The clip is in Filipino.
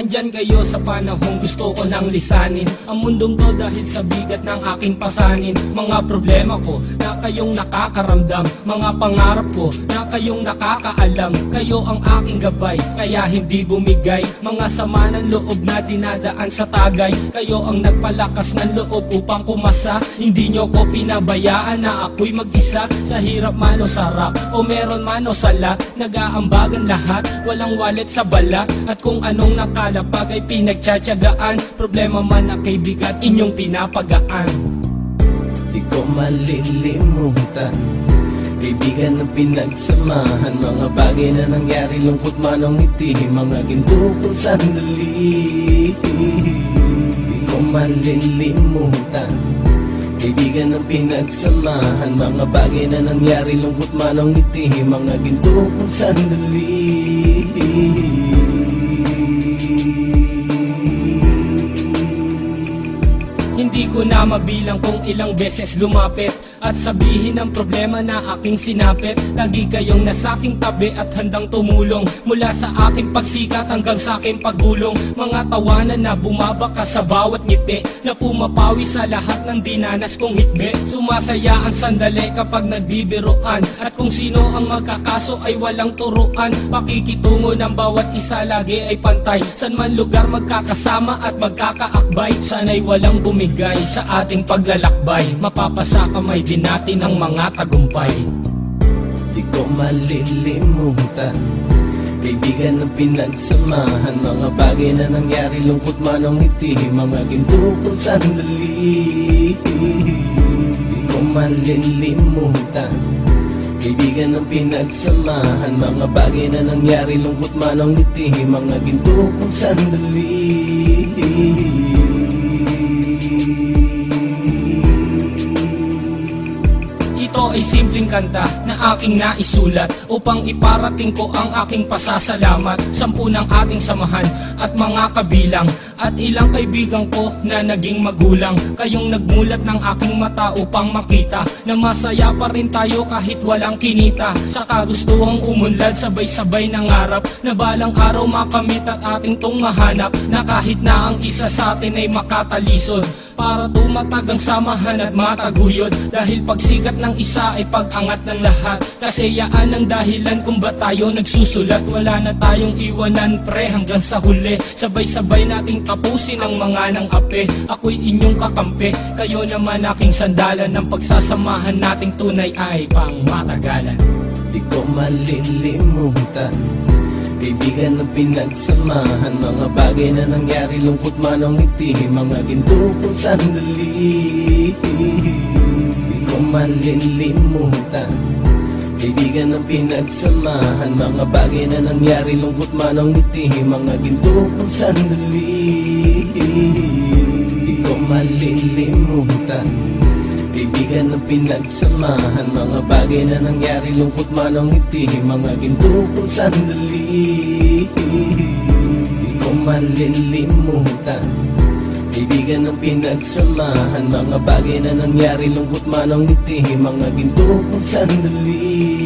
Andyan kayo sa panahong gusto ko nang lisanin ang mundong to dahil sa bigat ng aking pasanin. Mga problema ko na kayong nakakaramdam, mga pangarap ko na kayong nakakaalam. Kayo ang aking gabay, kaya hindi bumigay. Mga sama ng loob na dinadaan sa tagay. Kayo ang nagpalakas ng loob upang kumasa. Hindi nyo ko pinabayaan na ako'y mag-isa. Sa hirap man o sarap, o meron man o sala, nag-aambagan lahat, walang wallet sa balat. At kung anong nakalapag ay pinagtsatsagaan. Problema man na kay bigat, inyong pinapagaan. Di ko malilimutan kaibigan ng pinagsamahan, mga bagay na nangyari, lungkot man o ngiti, mga ginto kong sandali. Di ko malilimutan kaibigan ng pinagsamahan, mga bagay na nangyari, lungkot man o ngiti, mga ginto kong sandali. Hindi ko na mabilang kung ilang beses lumapit at sabihin ang problema na aking sinapit. Lagi kayong nasa aking tabi at handang tumulong, mula sa aking pagsikat hanggang sa aking paggulong. Mga tawanan na bumabaka sa bawat ngiti, na pumapawi sa lahat ng dinanas kong hitbe. Sumasaya ang sandali kapag nagbibiruan, at kung sino ang magkakaso ay walang turuan. Pakikitungo ng bawat isa lagi ay pantay, san man lugar magkakasama at magkakaakbay. Sana'y walang bumigay sa ating paglalakbay, mapapasa kamay din natin ang mga tagumpay. Di ko malilimutan kaibigan ng pinagsamahan, mga bagay na nangyari, lungkot man o ngiti, mga ginto kong sandali. Di ko malilimutan kaibigan ng pinagsamahan, mga bagay na nangyari, lungkot man o ngiti, mga ginto kong sandali. Ito ay simpleng kanta na aking naisulat upang iparating ko ang aking pasasalamat. 10 ng ating samahan at mga kabilang, at ilang kaibigan ko na naging magulang. Kayong nagmulat ng aking mata upang makita na masaya pa rin tayo kahit walang kinita. Sa kagustuhang umunlad, sabay-sabay nangarap na balang araw makamit at ating tong mahanap, na kahit na ang isa sa atin ay makatalisod para tumatag ang samahan at mataguyod. Dahil pagsikat ng isa ay pag-angat ng lahat, kasi yaan ang dahilan kung ba't tayo nagsusulat. Wala na tayong iwanan pre hanggang sa huli, sabay-sabay nating tapusin ang mga nang ape. Ako'y inyong kakampi, kayo naman aking sandalan, ng pagsasamahan nating tunay ay pang matagalan. Di ko malilimutan kaibigan ng pinagsamahan, mga bagay na nangyari, lungkot man o ngiti, mga ginto kong sandali. Di ko malilimutan kaibigan ng pinagsamahan, mga bagay na nangyari, lungkot man o ngiti, mga ginto kong sandali. Di ko malilimutan kaibigan ng pinagsamahan, mga bagay na nangyari, lungkot man o ngiti, mga ginto kong sandali. Di ko malilimutan kaibigan ng pinagsamahan, mga bagay na nangyari, lungkot man o ngiti, mga ginto kong sandali.